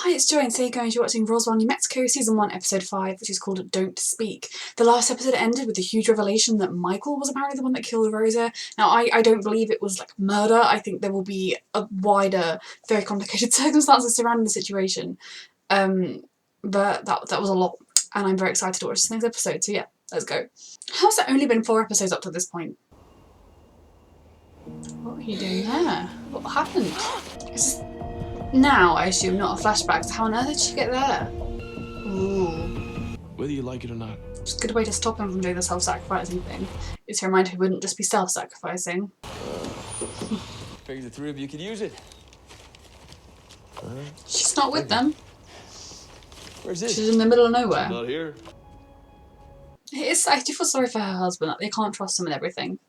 Hi, it's Joy and Seiko and you're watching Roswell, New Mexico, Season 1, Episode 5, which is called Don't Speak. The last episode ended with the huge revelation that Michael was apparently the one that killed Rosa. Now, I don't believe it was like murder. I think there will be a wider, very complicated circumstances surrounding the situation. But that was a lot, and I'm very excited to watch this next episode, so yeah, let's go. How's it only been 4 episodes up to this point? What are you doing there? What happened? Is this now, I assume, not a flashback, so how on earth did she get there? Ooh. Whether you like it or not. Just a good way to stop him from doing the self-sacrificing thing is to remind him he wouldn't just be self-sacrificing. Figured the 3 of you could use it. She's not with them. Where's this? She's in the middle of nowhere. Not here. I do feel sorry for her husband. They can't trust him and everything.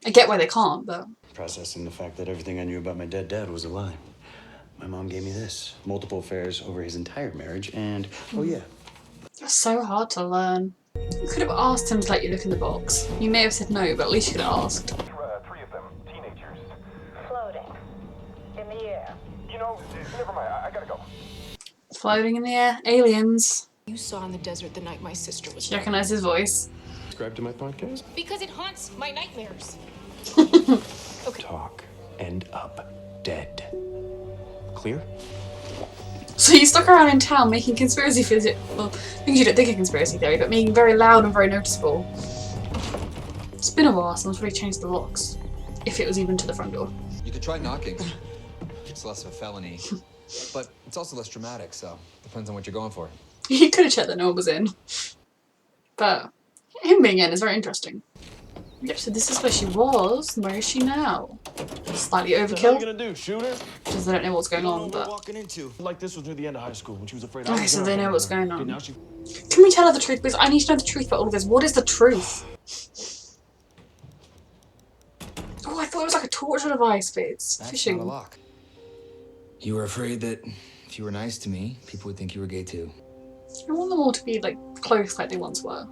I get why they can't, but... Processing the fact that everything I knew about my dead dad was a lie. My mom gave me this. Multiple affairs over his entire marriage, and oh yeah. That's so hard to learn. You could have asked him to let you look in the box. You may have said no, but at least you could have asked. 3 of them, teenagers. Floating. In the air. You know, never mind, I gotta go. Floating in the air. Aliens. You saw in the desert the night my sister was You recognise his voice. Subscribe to my podcast. Because it haunts my nightmares. Okay. Talk. End up dead. Clear? So you stuck around in town making conspiracy theories. Well, things you don't think are conspiracy theory, but making very loud and very noticeable. It's been a while since we've changed the locks. If it was even to the front door. You could try knocking. It's less of a felony. But it's also less dramatic, so depends on what you're going for. You could have checked that no one was in. But him being in is very interesting. Yep, so this is where she was. Where is she now? Slightly overkill. What are you gonna do? Shoot her? Because they don't know what's going on, but... walking into. Like this was near the end of high school when she was afraid. Okay, so they know what's going on. Now she... Can we tell her the truth? Because I need to know the truth about all of this. What is the truth? Oh, I thought it was like a torture device, but it's That's fishing. not a lock. You were afraid that if you were nice to me, people would think you were gay too. I want them all to be like close like they once were.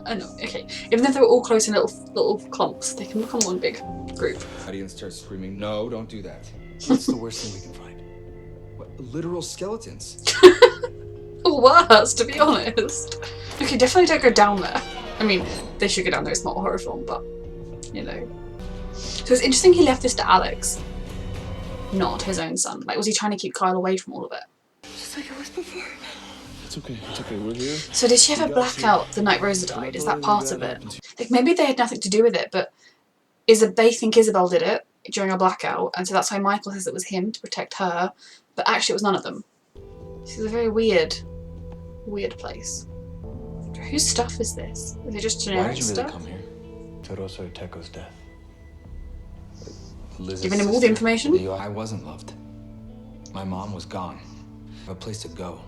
Oh no, okay. Even if they were all close in little clumps, they can become one big group. Audience starts screaming, "No, don't do that." What's the worst thing we can find? What, literal skeletons? Or worse, to be honest. Okay, definitely don't go down there. I mean, they should go down there, it's not a horror film, but, you know. So it's interesting he left this to Alex, not his own son. Like, was he trying to keep Kyle away from all of it? Just like it was before. It's okay, we're here. So did she have a blackout the night Rosa died? Is that part of it? Like, maybe they had nothing to do with it, but they think Isobel did it during a blackout, and so that's why Michael says it was him to protect her, but actually it was none of them. This is a very weird place. Whose stuff is this? Is it just generic Why did you really stuff? come here? To Rosa Teco's death. Liz's Giving him all the sister. information? I wasn't loved. My mom was gone. I have a place to go.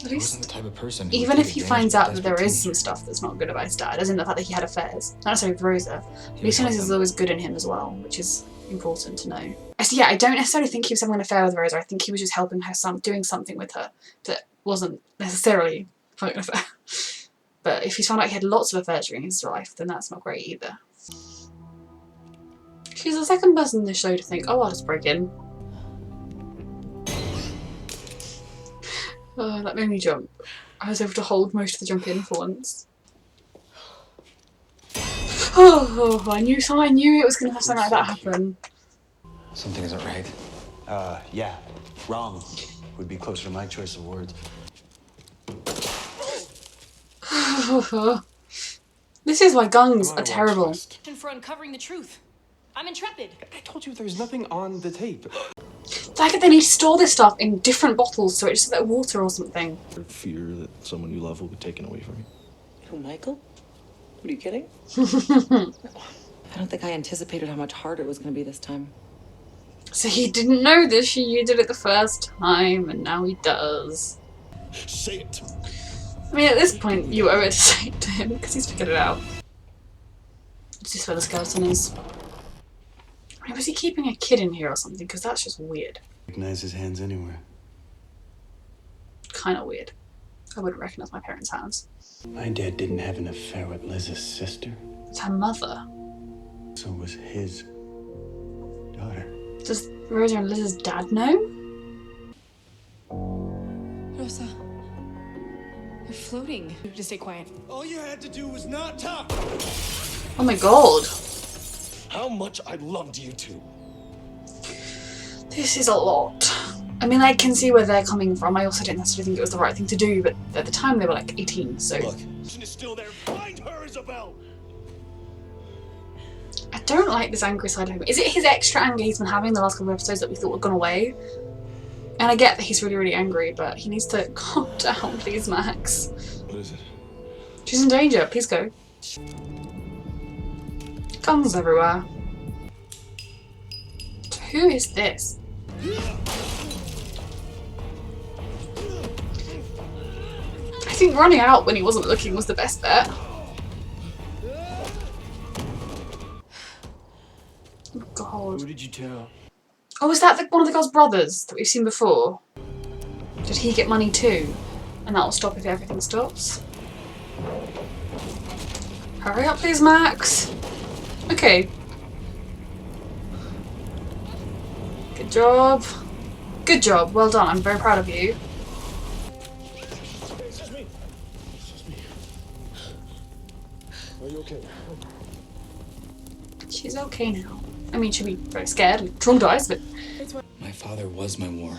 At I wasn't least, the type of person who even would if take he advantage finds of a out that there desperate is some teenager. stuff that's not good about his dad, as in the fact that he had affairs, not necessarily with Rosa, at least he knows help there's them. always good in him as well, which is important to know. Yeah, I don't necessarily think he was having an affair with Rosa. I think he was just helping her son, doing something with her that wasn't necessarily having an affair. But if he's found out he had lots of affairs during his life, then that's not great either. She's the second person in this show to think, oh, I'll just break in. Oh, that made me jump. I was able to hold most of the jump in for once. Oh, I knew it was going to have something like that happen. Something isn't right. Yeah. Wrong would be closer to my choice of words. This is why guns are terrible. For uncovering the truth. I'm intrepid. I told you there's nothing on the tape. The fact that they need to store this stuff in different bottles so it's just like water or something. Fear that someone you love will be taken away from you. Who, Michael? What, are you kidding? I don't think I anticipated how much harder it was going to be this time. So he didn't know this, you did it the first time, and now he does. Say it. I mean, at this point, you owe it to say it to him, because he's figured it out. Is this where the skeleton is? I mean, was he keeping a kid in here or something? Because that's just weird. Recognize his hands anywhere. Kind of weird. I wouldn't recognise my parents' hands. My dad didn't have an affair with Liz's sister. It's her mother. So was his daughter. Does Rosa and Liz's dad know? Rosa. You're floating. Just stay quiet. All you had to do was not talk. Oh my god. How much I loved you two. This is a lot. I mean, I can see where they're coming from. I also didn't necessarily think it was the right thing to do, but at the time they were like 18, so... Look, she's still there. Find her, Isobel! I don't like this angry side of him. Is it his extra anger he's been having the last couple of episodes that we thought had gone away? And I get that he's really, really angry, but he needs to calm down, please, Max. What is it? She's in danger. Please go. Guns everywhere. Who is this? I think running out when he wasn't looking was the best bet. Oh god. Who did you tell? Oh, is that one of the girl's brothers that we've seen before? Did he get money too? And that'll stop if everything stops. Hurry up please, Max! Okay. Good job. Good job, well done, I'm very proud of you. It's just me. Are you okay? She's okay now. I mean, she'll be very scared and traumatized, but My father was my war.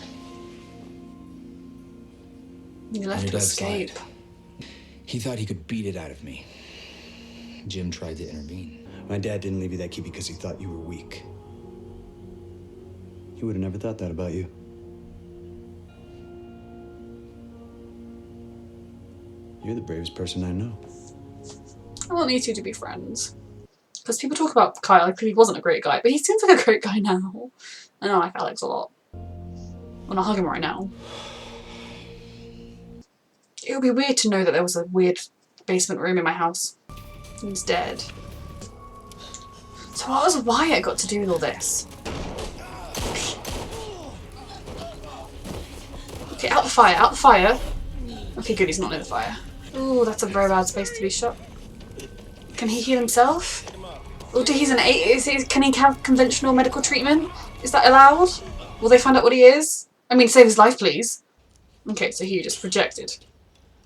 you left Your to dad escape. lied. He thought he could beat it out of me. Jim tried to intervene. My dad didn't leave you that key because he thought you were weak. He would have never thought that about you. You're the bravest person I know. I want you two to be friends. Because people talk about Kyle like he wasn't a great guy, but he seems like a great guy now. And I like Alex a lot. I'm gonna hug him right now. It would be weird to know that there was a weird basement room in my house. He's dead. So what was Wyatt got to do with all this? Okay, out the fire, out the fire. Okay, good, he's not near the fire. Ooh, that's a very bad space to be shot. Can he heal himself? Or he's an 8? Can he have conventional medical treatment? Is that allowed? Will they find out what he is? I mean, save his life, please. Okay, so he just rejected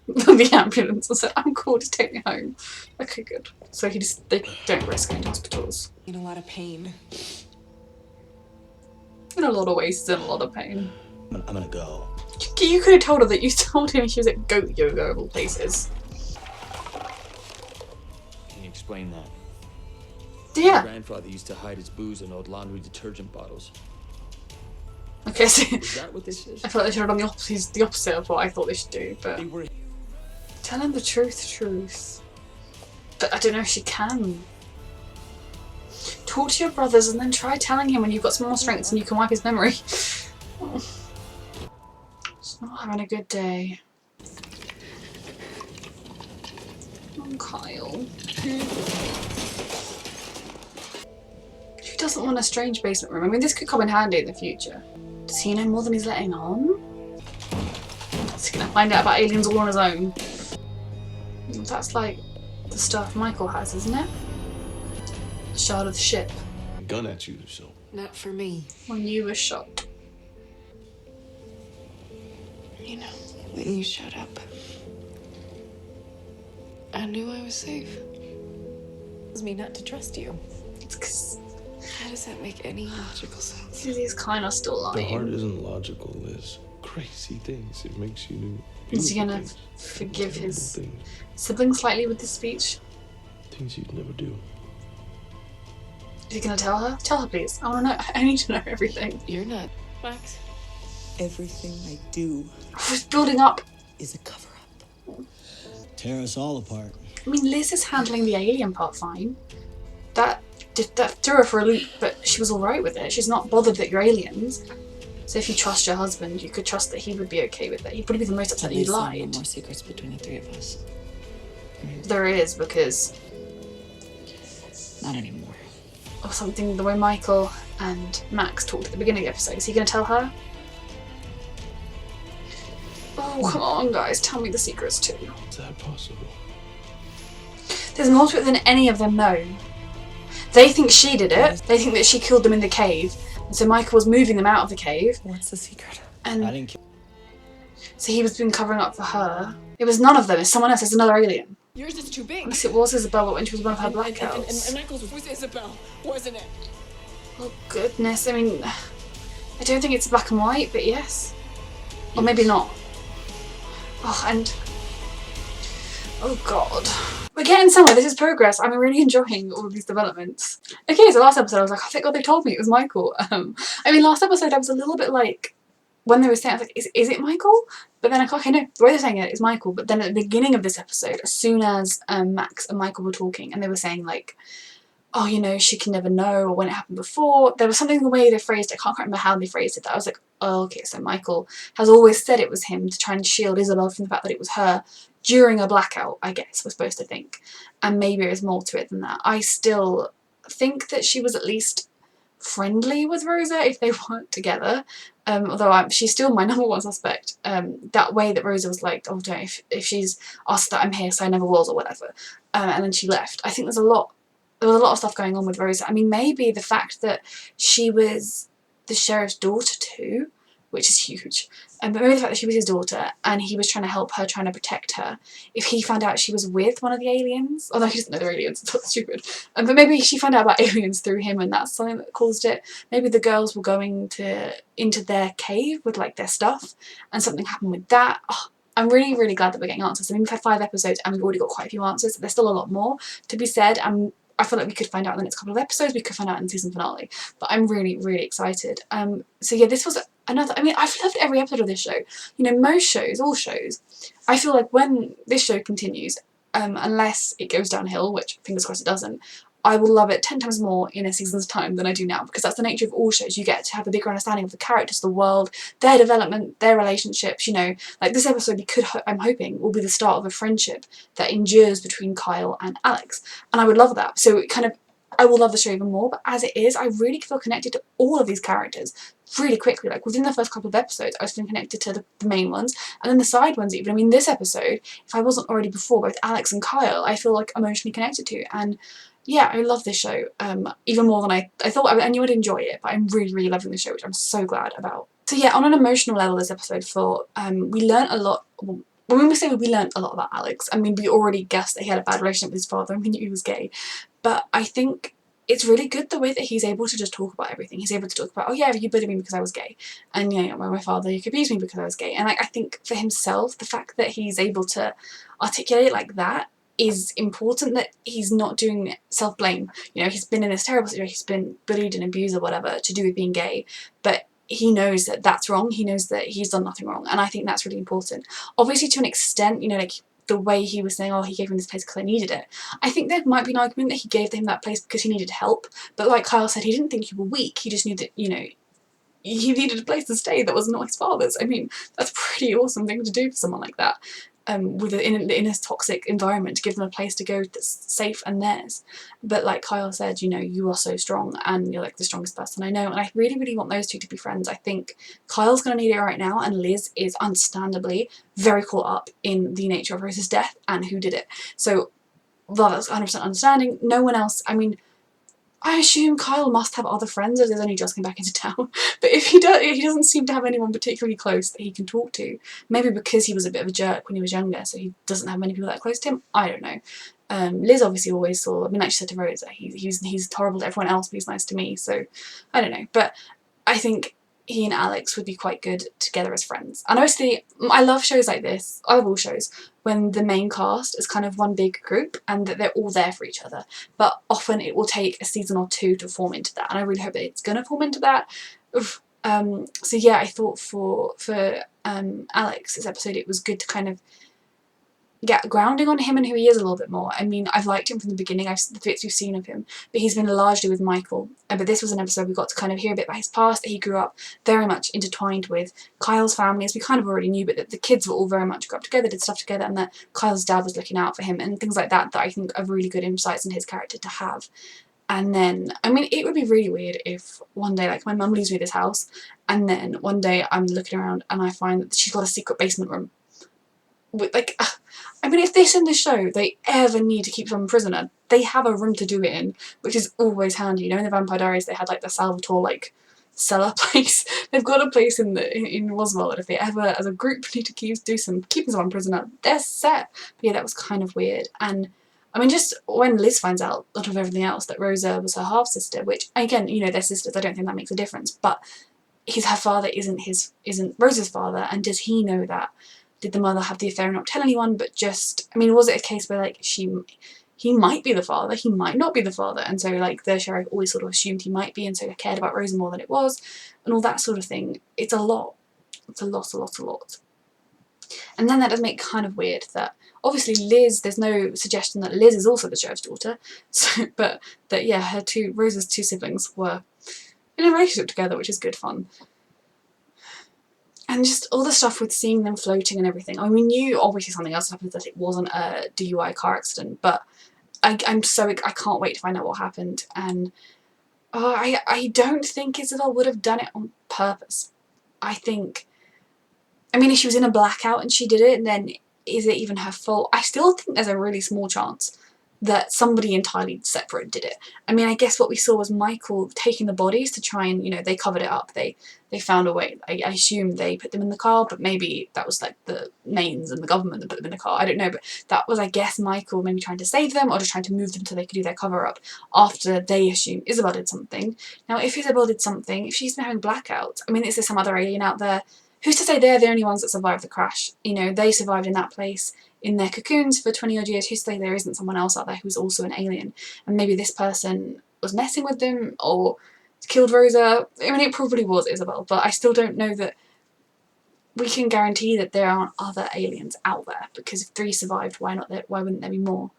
the ambulance and said, I'm cool, just take me home. Okay, good. So they don't risk going to hospitals. In a lot of pain. In a lot of ways, he's in a lot of pain. I'm gonna go. You could have told her that you told him she was at goat yoga of all places. Can you explain that? My Yeah. grandfather used to hide his booze in old laundry detergent bottles. Okay, so Is that what this is? I feel like they should have done the opposite of what I thought they should do, but... They were Tell him the truth. But I don't know if she can. Talk to your brothers and then try telling him when you've got some more strength and you can wipe his memory. Oh. She's not having a good day. Oh, Kyle. Who doesn't want a strange basement room? I mean, this could come in handy in the future. Does he know more than he's letting on? He's gonna find out about aliens all on his own. That's like the stuff Michael has, isn't it? The shard of the ship. A gun at you, so. Not for me. When you were shot. You know, when you showed up, I knew I was safe. It was me not to trust you. It's because How does that make any logical sense? he's kind of still The heart lying. isn't logical, Liz. Crazy things. It makes you do. Is he beautiful gonna things. forgive Terrible his things. sibling slightly with this speech? Things you'd never do. Is he gonna tell her? Tell her, please. I wanna know. I need to know everything. You're not. Max. Everything I do It's building up. is a cover-up. Tear us all apart. I mean, Liz is handling the alien part fine. That threw her for a loop, but she was alright with it. She's not bothered that you're aliens. So if you trust your husband, you could trust that he would be okay with it. He'd probably be the most upset that you At least there are no lied. more secrets between the three of us. There is, because Not anymore. of something the way Michael and Max talked at the beginning of the episode. Is he gonna tell her? Oh, come on, guys, tell me the secrets too. Is that possible? There's more to it than any of them know. They think she did it. They think that she killed them in the cave. And so Michael was moving them out of the cave. What's the secret? And I didn't kill. so he was been covering up for her. It was none of them, it's someone else, it's another alien. Yours is too big. Unless it was Isobel, but when she was one of her blackouts. And Michael's was Isobel, wasn't it? Oh goodness, I mean, I don't think it's black and white, but yes. Or maybe not. Oh, and... oh god. We're getting somewhere, this is progress. I'm really enjoying all of these developments. Okay, so last episode I was like, oh thank god they told me it was Michael. I mean last episode I was a little bit like, when they were saying, I was like, is it Michael? But then I thought, okay, no, the way they're saying it is Michael. But then at the beginning of this episode, as soon as Max and Michael were talking and they were saying like, oh, you know, she can never know, or when it happened before, there was something in the way they phrased it, I can't remember how they phrased it, that I was like, oh, okay, so Michael has always said it was him to try and shield Isobel from the fact that it was her during a blackout, I guess, we're supposed to think. And maybe there's more to it than that. I still think that she was at least friendly with Rosa if they weren't together, although she's still my number one suspect. That way that Rosa was like, oh, don't, if she's asked that I'm here so I never was or whatever, and then she left. I think there was a lot of stuff going on with Rosa. I mean, maybe the fact that she was the sheriff's daughter too, which is huge, but maybe the fact that she was his daughter and he was trying to help her, trying to protect her. If he found out she was with one of the aliens, although he doesn't know they're aliens, it's not stupid, but maybe she found out about aliens through him and that's something that caused it. Maybe the girls were going into their cave with like their stuff and something happened with that. Oh, I'm really, really glad that we're getting answers. I mean, we've had 5 episodes and we've already got quite a few answers. There's still a lot more to be said, and I feel like we could find out in the next couple of episodes, we could find out in the season finale, but I'm really, really excited. So yeah, this was another, I mean, I've loved every episode of this show. You know, most shows, all shows, I feel like when this show continues, unless it goes downhill, which fingers crossed it doesn't, I will love it 10 times more in a season's time than I do now, because that's the nature of all shows. You get to have a bigger understanding of the characters, the world, their development, their relationships, you know. Like this episode, I'm hoping, will be the start of a friendship that endures between Kyle and Alex. And I would love that. So it kind of, I will love the show even more, but as it is, I really feel connected to all of these characters really quickly. Like within the first couple of episodes, I was feeling connected to the main ones, and then the side ones even. I mean, this episode, if I wasn't already before, both Alex and Kyle, I feel like emotionally connected to. And yeah, I love this show, even more than I thought. I knew I'd enjoy it, but I'm really, really loving the show, which I'm so glad about. So yeah, on an emotional level, this episode 4, we learnt a lot. Well, when we say we learnt a lot about Alex, I mean, we already guessed that he had a bad relationship with his father and we knew he was gay, but I think it's really good the way that he's able to just talk about everything. He's able to talk about, oh yeah, you bullied me because I was gay, and you know, my father, he abused me because I was gay. And like, I think for himself, the fact that he's able to articulate it like that is important, that he's not doing self-blame. You know, he's been in this terrible situation, he's been bullied and abused or whatever to do with being gay, but he knows that that's wrong, he knows that he's done nothing wrong, and I think that's really important. Obviously to an extent, you know, like the way he was saying, oh, he gave him this place because I needed it. I think there might be an argument that he gave him that place because he needed help, but like Kyle said, he didn't think you were weak, he just knew that, you know, he needed a place to stay that was not his father's. I mean, that's a pretty awesome thing to do for someone like that. In a toxic environment, to give them a place to go that's safe and theirs. But like Kyle said, you know, you are so strong and you're like the strongest person I know, and I really, really want those two to be friends. I think Kyle's going to need it right now, and Liz is understandably very caught up in the nature of Rosa's death and who did it. So, well, that's 100% understanding. No one else, I mean, I assume Kyle must have other friends as he's only just come back into town. But if he doesn't seem to have anyone particularly close that he can talk to. Maybe because he was a bit of a jerk when he was younger, so he doesn't have many people that close to him. I don't know. Liz obviously always saw, I mean, like she said to Rosa, he's horrible to everyone else, but he's nice to me, so I don't know. But I think he and Alex would be quite good together as friends. And obviously, I love shows like this, I love all shows, when the main cast is kind of one big group and that they're all there for each other. But often it will take a season or 2 to form into that, and I really hope that it's going to form into that. So yeah, I thought for Alex, this episode, it was good to kind of get grounding on him and who he is a little bit more. I mean, I've liked him from the beginning, the bits we've seen of him, but he's been largely with Michael. But this was an episode we got to kind of hear a bit about his past, that he grew up very much intertwined with Kyle's family, as we kind of already knew, but that the kids were all very much grew up together, did stuff together, and that Kyle's dad was looking out for him, and things like that, that I think are really good insights in his character to have. And then, I mean, it would be really weird if one day, like, my mum leaves me this house, and then one day I'm looking around and I find that she's got a secret basement room. Like, I mean, if this in the show, they ever need to keep someone prisoner, they have a room to do it in, which is always handy. You know, in the Vampire Diaries, they had, like, the Salvatore, like, cellar place. They've got a place in Roswell, and if they ever, as a group, need to keeping someone prisoner, they're set. But yeah, that was kind of weird. And I mean, just when Liz finds out, out of everything else, that Rosa was her half-sister, which, again, you know, they're sisters, I don't think that makes a difference, but her father isn't Rosa's father, and does he know that? Did the mother have the affair and not tell anyone, but just, I mean, was it a case where, like, he might be the father, he might not be the father, and so, like, the sheriff always sort of assumed he might be, and so cared about Rosa more than it was, and all that sort of thing. It's a lot. It's a lot. And then that does make kind of weird that, obviously Liz, there's no suggestion that Liz is also the sheriff's daughter, so, but that, yeah, Rosa's two siblings were in a relationship together, which is good fun. And just all the stuff with seeing them floating and everything. I mean, we knew obviously something else happened, that it wasn't a DUI car accident, but I can't wait to find out what happened. And I don't think Isobel would have done it on purpose. I mean, if she was in a blackout and she did it, then is it even her fault? I still think there's a really small chance that somebody entirely separate did it. I mean, I guess what we saw was Michael taking the bodies to try and, you know, they covered it up. They found a way. I assume they put them in the car, but maybe that was like the Mains and the government that put them in the car. I don't know, but that was, I guess, Michael maybe trying to save them or just trying to move them so they could do their cover up after they assume Isobel did something. Now, if Isobel did something, if she's been having blackouts, I mean, is there some other alien out there? Who's to say they're the only ones that survived the crash? You know, they survived in that place in their cocoons for 20 odd years. Who's to say there isn't someone else out there who's also an alien? And maybe this person was messing with them or killed Rosa. I mean, it probably was Isobel, but I still don't know that we can guarantee that there aren't other aliens out there, because if 3 survived, why wouldn't there be more?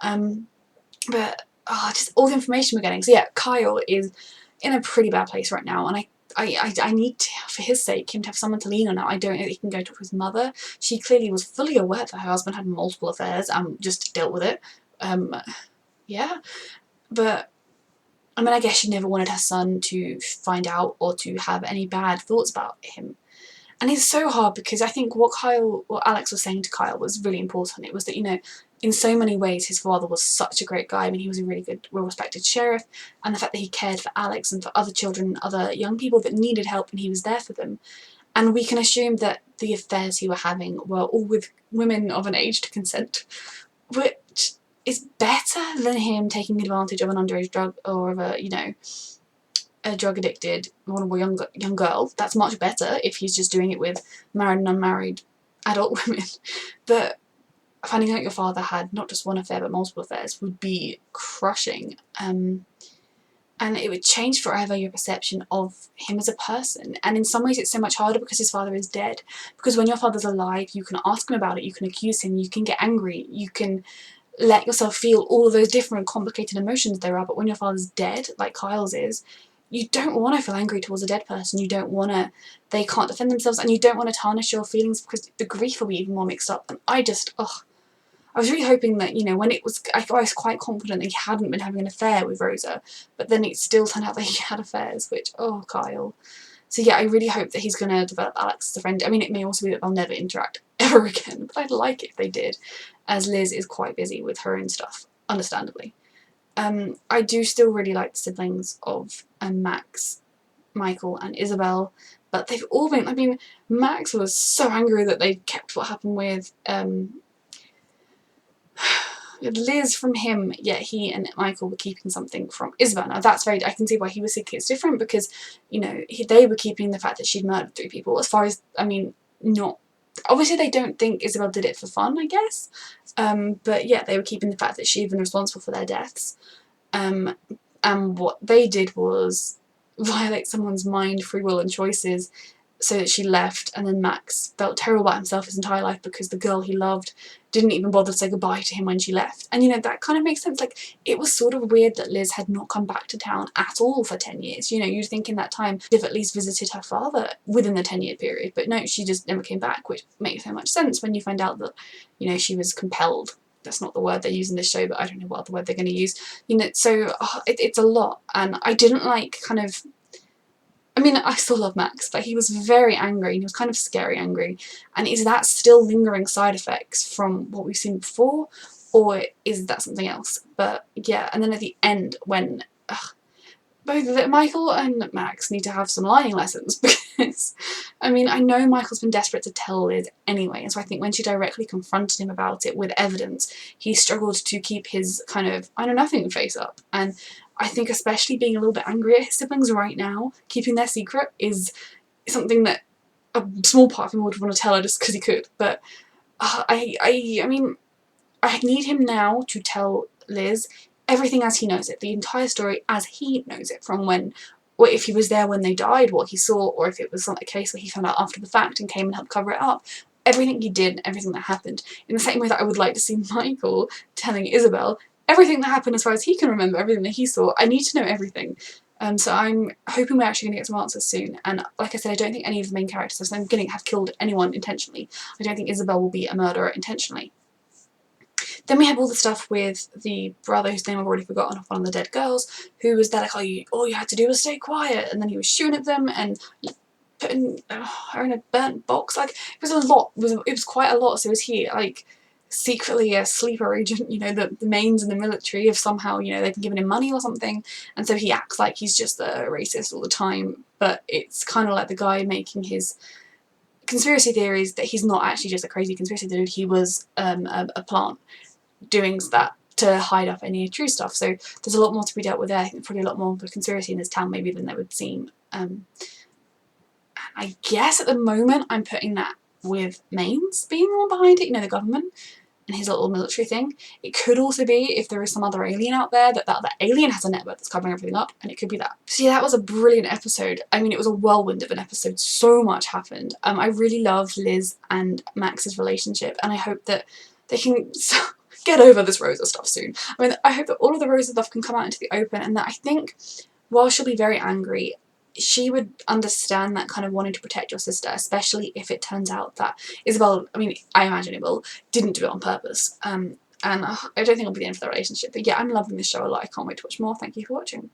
But just all the information we're getting. So yeah, Kyle is in a pretty bad place right now, and I need to, for his sake, him to have someone to lean on now. I don't know that he can go talk to his mother. She clearly was fully aware that her husband had multiple affairs and just dealt with it. Yeah. But, I mean, I guess she never wanted her son to find out or to have any bad thoughts about him. And it's so hard, because I think what Alex was saying to Kyle was really important. It was that, you know, in so many ways his father was such a great guy. I mean, he was a really good, well-respected sheriff, and the fact that he cared for Alex and for other children, other young people that needed help, and he was there for them. And we can assume that the affairs he were having were all with women of an age to consent, which is better than him taking advantage of an underage drug or of a, you know, a drug-addicted, vulnerable young girl. That's much better if he's just doing it with married and unmarried adult women. But finding out your father had not just one affair but multiple affairs would be crushing. And it would change forever your perception of him as a person. And in some ways it's so much harder because his father is dead. Because when your father's alive, you can ask him about it, you can accuse him, you can get angry, you can let yourself feel all of those different complicated emotions there are. But when your father's dead, like Kyle's is, you don't want to feel angry towards a dead person. You don't want to, they can't defend themselves, and you don't want to tarnish your feelings because the grief will be even more mixed up. And I was really hoping that, you know, when it was, I was quite confident that he hadn't been having an affair with Rosa, but then it still turned out that he had affairs, which, oh, Kyle. So yeah, I really hope that he's going to develop Alex as a friend. I mean, it may also be that they'll never interact ever again, but I'd like it if they did, as Liz is quite busy with her own stuff, understandably. I do still really like the siblings of Max, Michael and Isobel, but they've all been, I mean, Max was so angry that they kept what happened with Liz from him, yet he and Michael were keeping something from Isobel. Now that's I can see why he was thinking it's different, because, you know, they were keeping the fact that she'd murdered 3 people, as far as, I mean, not, obviously they don't think Isobel did it for fun, I guess, but yeah, they were keeping the fact that she'd been responsible for their deaths, and what they did was violate someone's mind, free will and choices, so that she left, and then Max felt terrible about himself his entire life because the girl he loved didn't even bother to say goodbye to him when she left. And, you know, that kind of makes sense. Like, it was sort of weird that Liz had not come back to town at all for 10 years. You know, you'd think in that time she'd have at least visited her father within the 10-year period, but no, she just never came back, which makes so much sense when you find out that, you know, she was compelled. That's not the word they use in this show, but I don't know what other word they're going to use. You know, so it's a lot, and I didn't like kind of, I mean, I still love Max, but he was very angry, and he was kind of scary angry. And is that still lingering side effects from what we've seen before, or is that something else? But yeah, and then at the end, when both Michael and Max need to have some lying lessons, because, I mean, I know Michael's been desperate to tell Liz anyway, and so I think when she directly confronted him about it with evidence, he struggled to keep his kind of I know nothing face up. And I think especially being a little bit angry at his siblings right now, keeping their secret is something that a small part of him would want to tell her just because he could. But I mean, I need him now to tell Liz everything as he knows it, the entire story as he knows it, from when, or if he was there when they died, what he saw, or if it was a case where he found out after the fact and came and helped cover it up. Everything he did, everything that happened. In the same way that I would like to see Michael telling Isobel everything that happened as far as he can remember, everything that he saw. I need to know everything. So I'm hoping we're actually going to get some answers soon. And like I said, I don't think any of the main characters are going to have killed anyone intentionally. I don't think Isobel will be a murderer intentionally. Then we have all the stuff with the brother, whose name I've already forgotten, of one of the dead girls, who was there like, oh, all you had to do was stay quiet, and then he was shooting at them and putting her in a burnt box. Like, it was a lot. It was quite a lot. So is he like secretly a sleeper agent? You know, the mains in the military have somehow, you know, they've been giving him money or something, and so he acts like he's just a racist all the time. But it's kind of like the guy making his conspiracy theories that he's not actually just a crazy conspiracy dude. He was a plant doing that to hide up any true stuff. So there's a lot more to be dealt with there. I think there's probably a lot more of a conspiracy in this town maybe than there would seem. I guess at the moment I'm putting that with Maines being more behind it, you know, the government and his little military thing. It could also be if there is some other alien out there, that alien has a network that's covering everything up, and it could be that. So yeah, that was a brilliant episode. I mean, it was a whirlwind of an episode. So much happened. I really loved Liz and Max's relationship, and I hope that they can get over this Rosa stuff soon. I mean, I hope that all of the Rosa stuff can come out into the open, and that I think while she'll be very angry, she would understand that kind of wanting to protect your sister, especially if it turns out that Isobel, I mean, I imagine it will, didn't do it on purpose. And I don't think it'll be the end of the relationship. But yeah, I'm loving this show a lot. I can't wait to watch more. Thank you for watching.